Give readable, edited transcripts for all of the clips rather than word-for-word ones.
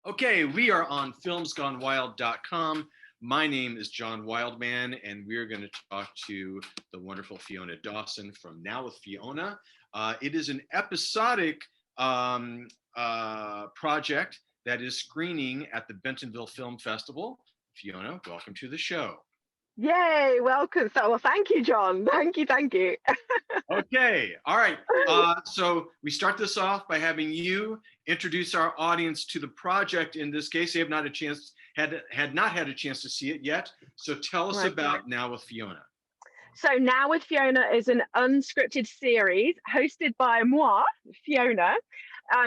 Okay, we are on filmsgonewild.com. My name is John Wildman, and we're going to talk to the wonderful Fiona Dawson from Now with Fiona. It is an episodic project that is screening at the Bentonville Film Festival. Fiona, welcome to the show. Yay, welcome. Well, thank you, John. Thank you. Okay, all right. So we start this off by having you introduce our audience to the project. In this case, they have not had not had a chance to see it yet. So tell us about Now with Fiona. So Now with Fiona is an unscripted series hosted by moi, Fiona,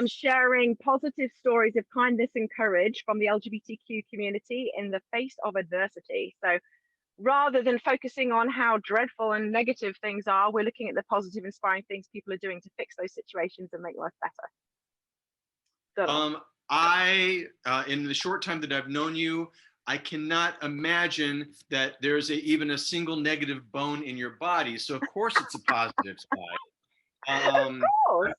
sharing positive stories of kindness and courage from the LGBTQ community in the face of adversity. So rather than focusing on how dreadful and negative things are, we're looking at the positive, inspiring things people are doing to fix those situations and make life better. In the short time that I've known you, I cannot imagine that there's even a single negative bone in your body. So of course it's a positive side. Of course.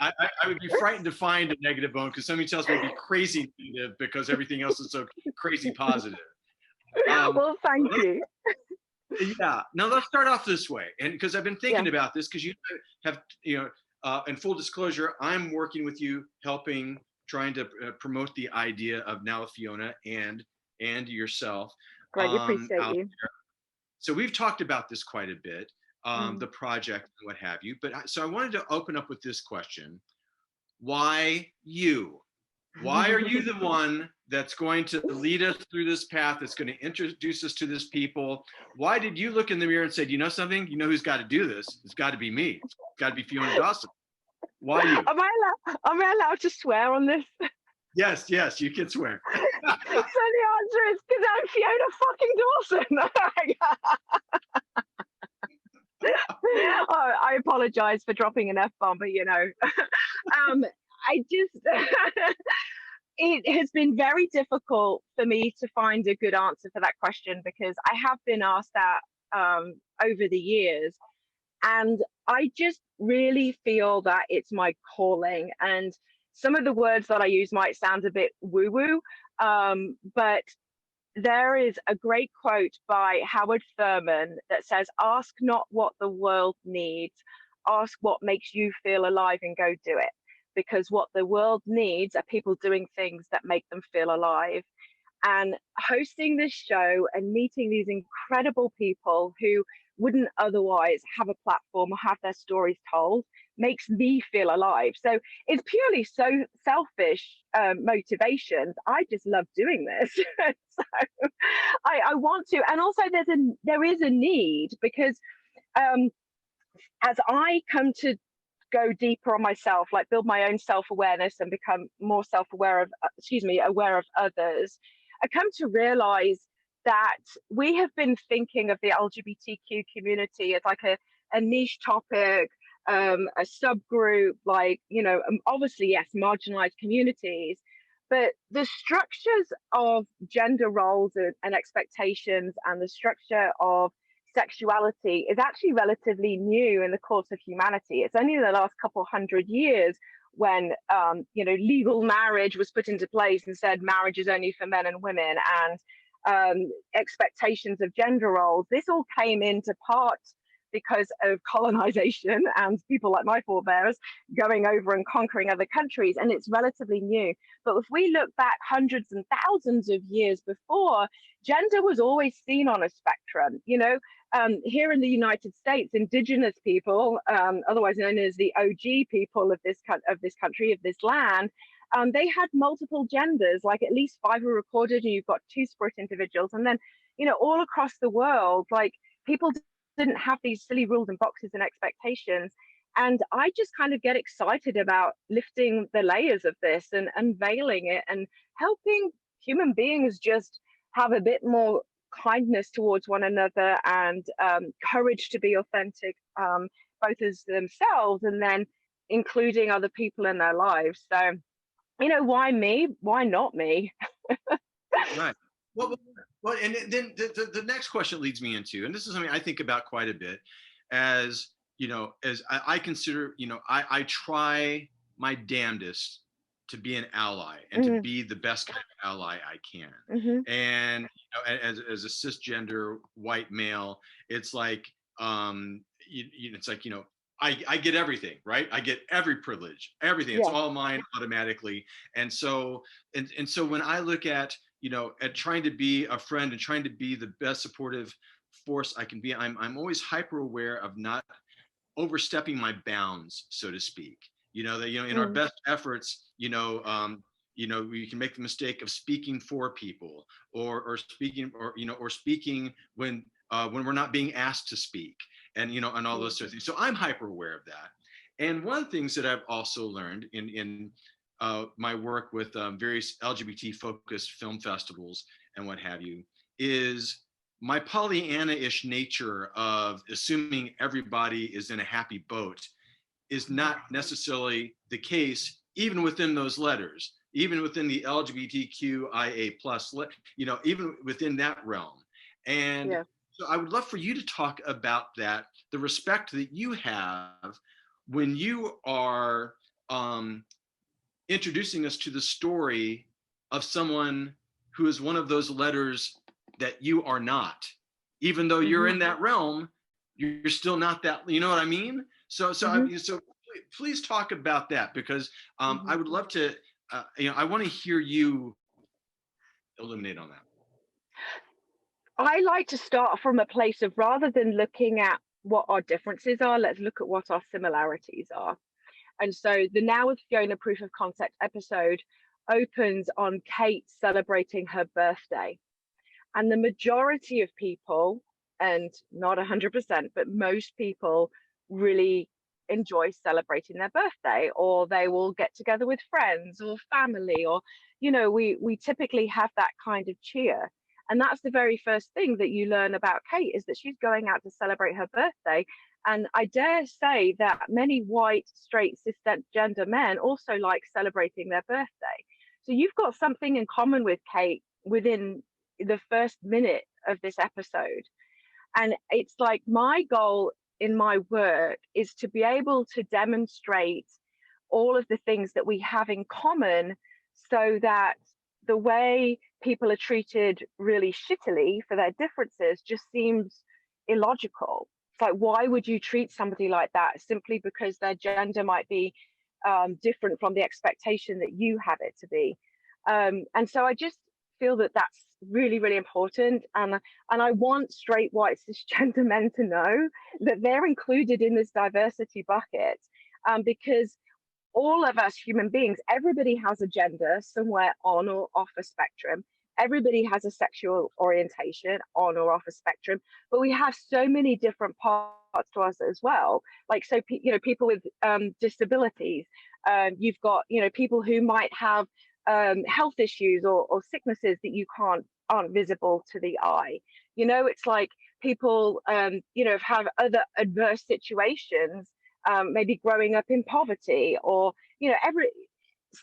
I would be frightened to find a negative bone because somebody tells me I'd be crazy negative because everything else is so crazy positive. Well, thank you. Yeah. Now let's start off this way, and because I've been thinking about this, because you have, in full disclosure, I'm working with you, trying to promote the idea of Now with Fiona and yourself. Greatly appreciate you. There. So we've talked about this quite a bit, the project and what have you. But so I wanted to open up with this question: why you? Why are you the one that's going to lead us through this path, that's going to introduce us to this people? Why did you look in the mirror and say, you know something? You know who's got to do this? It's got to be me. It's got to be Fiona Dawson. Why you? Am I allowed to swear on this? Yes, you can swear. So the answer is because I'm Fiona fucking Dawson. I apologize for dropping an F-bomb, but it has been very difficult for me to find a good answer for that question, because I have been asked that over the years, and I just really feel that it's my calling. And some of the words that I use might sound a bit woo-woo, but there is a great quote by Howard Thurman that says, "Ask not what the world needs, ask what makes you feel alive and go do it." Because what the world needs are people doing things that make them feel alive. And hosting this show and meeting these incredible people who wouldn't otherwise have a platform or have their stories told makes me feel alive. So it's purely so selfish motivations. I just love doing this. So I want to, and also there is a need, because as I come to go deeper on myself, like build my own self-awareness and become more aware of others, I come to realize that we have been thinking of the LGBTQ community as like a niche topic, a subgroup, obviously, yes, marginalized communities, but the structures of gender roles and expectations and the structure of sexuality is actually relatively new in the course of humanity. It's only in the last couple hundred years when legal marriage was put into place and said marriage is only for men and women, and expectations of gender roles. This all came into part because of colonization and people like my forebears going over and conquering other countries, and it's relatively new. But if we look back hundreds and thousands of years before, gender was always seen on a spectrum. Here in the United States, indigenous people, otherwise known as the OG people of this country, of this land, they had multiple genders, like at least 5 were recorded, and you've got 2-spirit individuals. And then, all across the world, like, people didn't have these silly rules and boxes and expectations. And I just kind of get excited about lifting the layers of this and unveiling it and helping human beings just have a bit more kindness towards one another and courage to be authentic, both as themselves and then including other people in their lives. So, why me? Why not me? Right. Well, and then the next question leads me into, and this is something I think about quite a bit, as I consider, I try my damnedest to be an ally and to Mm-hmm. be the best kind of ally I can. Mm-hmm. And as a cisgender white male, it's like it's like, I get everything, right? I get every privilege, everything. It's Yeah. all mine automatically. And so so when I look at at trying to be a friend and trying to be the best supportive force I can be, I'm always hyper aware of not overstepping my bounds, so to speak. That in our best efforts, we can make the mistake of speaking for people, or speaking, or speaking when we're not being asked to speak, and all those sort of things. So I'm hyper aware of that. And one of the things that I've also learned in my work with various LGBT focused film festivals and what have you is my Pollyanna-ish nature of assuming everybody is in a happy boat is not necessarily the case, even within those letters, even within the LGBTQIA plus, even within that realm. And so I would love for you to talk about that, the respect that you have when you are introducing us to the story of someone who is one of those letters that you are not. Even though you're in that realm, you're still not that, you know what I mean? So please talk about that, because I would love to, I want to hear you illuminate on that. I like to start from a place of, rather than looking at what our differences are, let's look at what our similarities are. And so the Now with Fiona proof of concept episode opens on Kate celebrating her birthday. And the majority of people, and not 100%, but most people really enjoy celebrating their birthday, or they will get together with friends or family, or, we typically have that kind of cheer. And that's the very first thing that you learn about Kate, is that she's going out to celebrate her birthday. And I dare say that many white, straight, cisgender men also like celebrating their birthday. So you've got something in common with Kate within the first minute of this episode. And it's like, my goal in my work is to be able to demonstrate all of the things that we have in common, so that the way people are treated really shittily for their differences just seems illogical. It's like, why would you treat somebody like that simply because their gender might be different from the expectation that you have it to be? And so I just feel that that's really, really important. And I want straight, white, cisgender men to know that they're included in this diversity bucket, because all of us human beings, everybody has a gender somewhere on or off a spectrum. Everybody has a sexual orientation on or off a spectrum, but we have so many different parts to us as well. Like, so, people with disabilities, you've got, people who might have health issues or sicknesses that aren't visible to the eye. It's like people, have other adverse situations, maybe growing up in poverty, or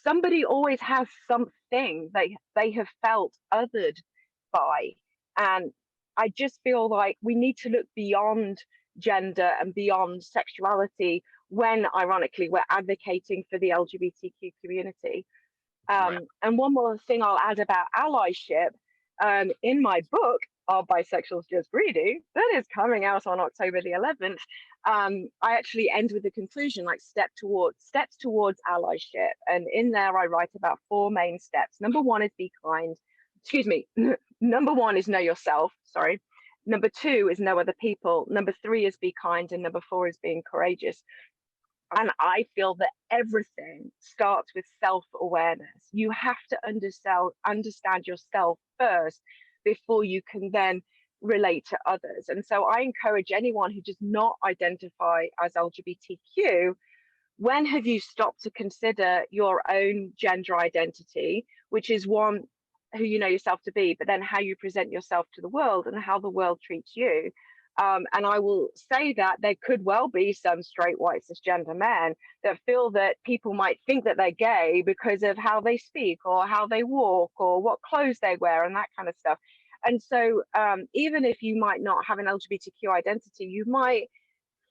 somebody always has something they have felt othered by. And I just feel like we need to look beyond gender and beyond sexuality when, ironically, we're advocating for the LGBTQ community. Right. And one more thing I'll add about allyship, in my book, Are Bisexuals Just Greedy, that is coming out on October the 11th, I actually end with the conclusion, like steps towards allyship. And in there, I write about 4 main steps. Number 1 is be kind. Excuse me. Number 1 is know yourself. Sorry. Number 2 is know other people. Number 3 is be kind. And number 4 is being courageous. And I feel that everything starts with self-awareness. You have to understand yourself first before you can then relate to others. And so I encourage anyone who does not identify as LGBTQ, when have you stopped to consider your own gender identity, which is one, who you know yourself to be, but then how you present yourself to the world and how the world treats you. And I will say that there could well be some straight, white, cisgender men that feel that people might think that they're gay because of how they speak or how they walk or what clothes they wear and that kind of stuff. And so even if you might not have an LGBTQ identity, you might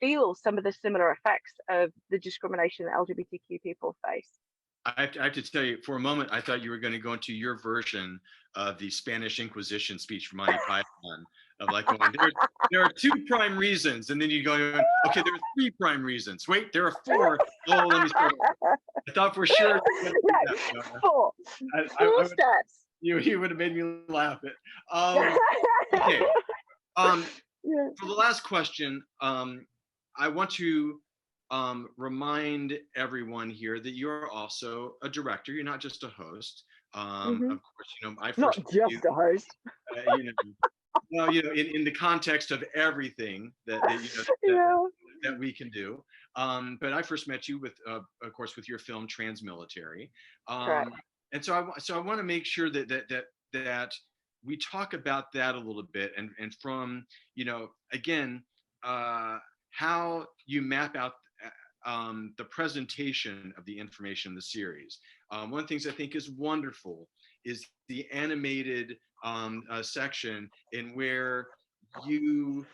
feel some of the similar effects of the discrimination that LGBTQ people face. I have to tell you, for a moment, I thought you were going to go into your version of the Spanish Inquisition speech from Monty Python, of like going, there are two prime reasons, and then you go, okay, there are three prime reasons. Wait, there are four. Oh, let me start. I thought for sure. No, No, four. Four steps. You would have made me laugh. Okay. Yeah. For the last question, I want to remind everyone here that you're also a director. You're not just a host. Of course, I first not just a host. Well, in the context of everything that that we can do. But I first met you with, of course, with your film Transmilitary. And so I want to make sure that we talk about that a little bit, and from again, how you map out the presentation of the information in the series. One of the things I think is wonderful is the animated section in where you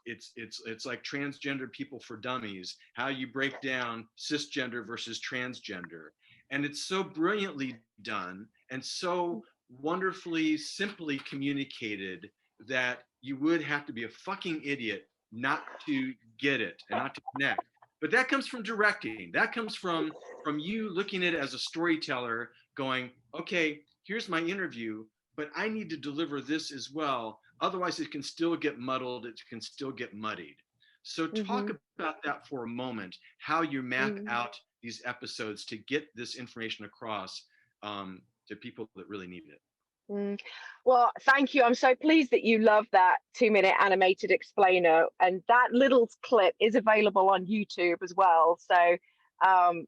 it's like transgender people for dummies, how you break down cisgender versus transgender. And it's so brilliantly done and so wonderfully simply communicated that you would have to be a fucking idiot not to get it and not to connect. But that comes from directing. That comes from you looking at it as a storyteller going, okay, here's my interview, but I need to deliver this as well. Otherwise, it can still get muddled. It can still get muddied. So talk about that for a moment, how you map out these episodes to get this information across to people that really need it. Well, thank you. I'm so pleased that you love that 2-minute animated explainer, and that little clip is available on YouTube as well. So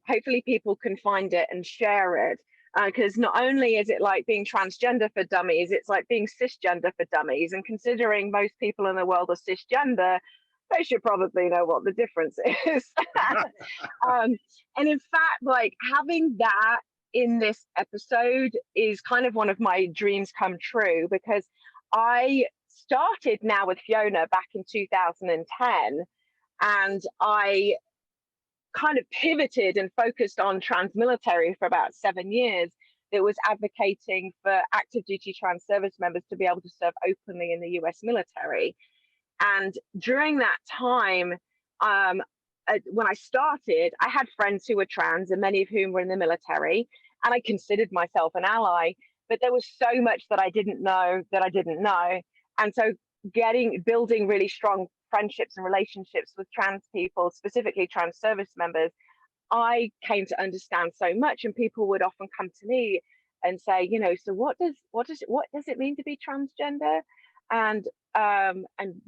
hopefully people can find it and share it, because not only is it like being transgender for dummies, it's like being cisgender for dummies. And considering most people in the world are cisgender, they should probably know what the difference is. And in fact, like having that in this episode is kind of one of my dreams come true, because I started Now with Fiona back in 2010, and I kind of pivoted and focused on transmilitary for about 7 years. That was advocating for active duty trans service members to be able to serve openly in the US military. And during that time, when I started, I had friends who were trans, and many of whom were in the military, and I considered myself an ally, but there was so much that I didn't know that I didn't know. And so building really strong friendships and relationships with trans people, specifically trans service members, I came to understand so much. And people would often come to me and say, so what does it mean to be transgender? And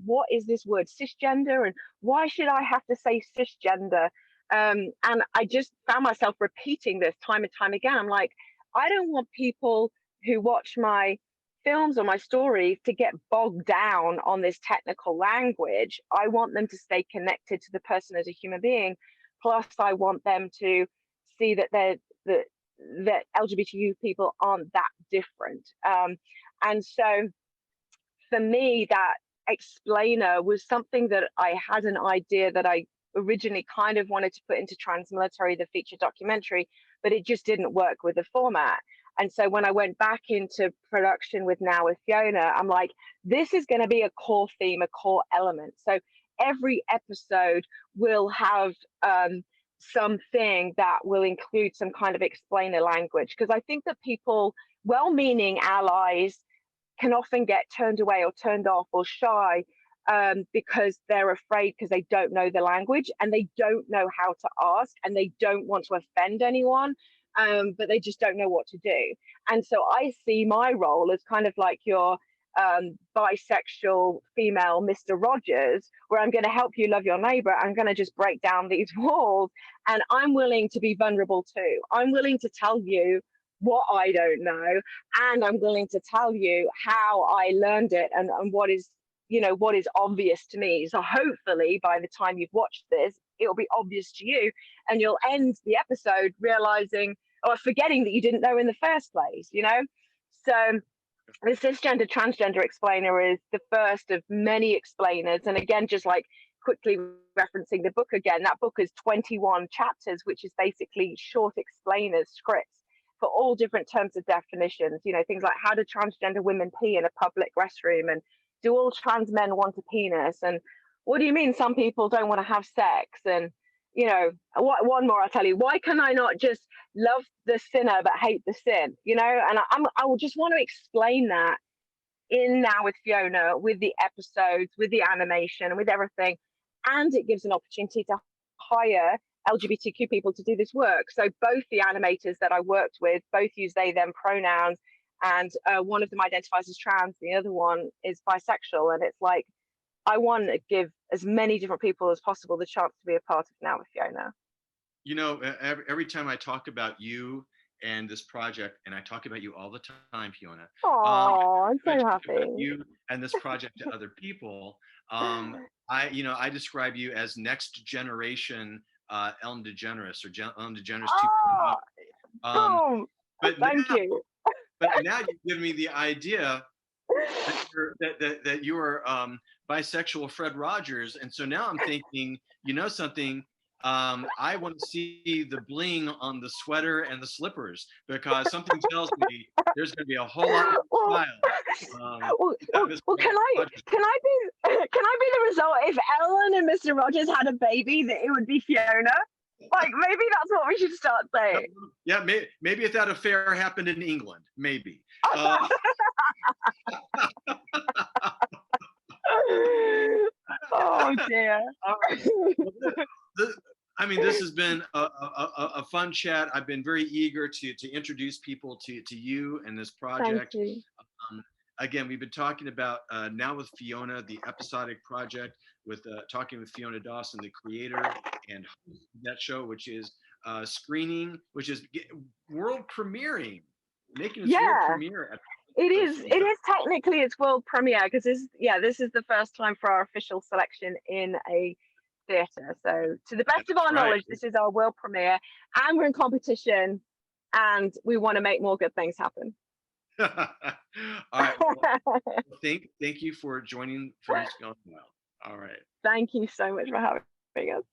what is this word cisgender, and why should I have to say cisgender? And I just found myself repeating this time and time again. I'm like, I don't want people who watch my films or my stories to get bogged down on this technical language. I want them to stay connected to the person as a human being. Plus, I want them to see that that LGBTQ people aren't that different. And so for me, that explainer was something that I had an idea that I originally kind of wanted to put into Transmilitary, the feature documentary, but it just didn't work with the format. And so when I went back into production with Now with Fiona, I'm like, this is going to be a core theme, a core element. So every episode will have something that will include some kind of explainer language, because I think that people, well-meaning allies, can often get turned away or turned off or shy because they're afraid, because they don't know the language and they don't know how to ask and they don't want to offend anyone, but they just don't know what to do. And so I see my role as kind of like your bisexual female Mr. Rogers, where I'm going to help you love your neighbor. I'm going to just break down these walls, and I'm willing to be vulnerable too. I'm willing to tell you what I don't know, and I'm willing to tell you how I learned it and what is, what is obvious to me. So hopefully by the time you've watched this, it'll be obvious to you, and you'll end the episode realizing or forgetting that you didn't know in the first place, So the cisgender transgender explainer is the first of many explainers, and again, just like quickly referencing the book again, that book is 21 chapters, which is basically short explainers, scripts for all different terms of definitions. You know, things like, how do transgender women pee in a public restroom, and do all trans men want a penis, and what do you mean some people don't want to have sex, and you know, one more I'll tell you, why can I not just love the sinner but hate the sin, you know? And I will just want to explain that in Now with Fiona, with the episodes, with the animation, with everything. And it gives an opportunity to hire LGBTQ people to do this work. So both the animators that I worked with, both use they, them pronouns, and one of them identifies as trans, the other one is bisexual. And it's like, I want to give as many different people as possible the chance to be a part of Now with Fiona. You know, every time I talk about you and this project, and I talk about you all the time, Fiona. Oh, I'm so happy. You and this project to other people. I describe you as next generation Ellen DeGeneres, or Ellen DeGeneres 2.0. But thank you. But now you've given me the idea that you are bisexual Fred Rogers, and so now I'm thinking, you know something. I want to see the bling on the sweater and the slippers, because something tells me there's going to be a whole lot more style. Well, can I be the result? If Ellen and Mr. Rogers had a baby, that it would be Fiona. Like, maybe that's what we should start saying. Yeah, maybe if that affair happened in England, maybe. Oh dear. I mean, this has been a fun chat. I've been very eager to introduce people to you and this project. Thank you. Again, we've been talking about Now with Fiona, the episodic project, with talking with Fiona Dawson, the creator and host of that show, which is screening, which is world premiering, making its world premiere at It is technically its world premiere, because this is the first time for our official selection in a theatre. So to the best of our knowledge, this is our world premiere, and we're in competition, and we want to make more good things happen. All right. Well, thank you for joining Films Gone Wild. All right. Thank you so much for having us.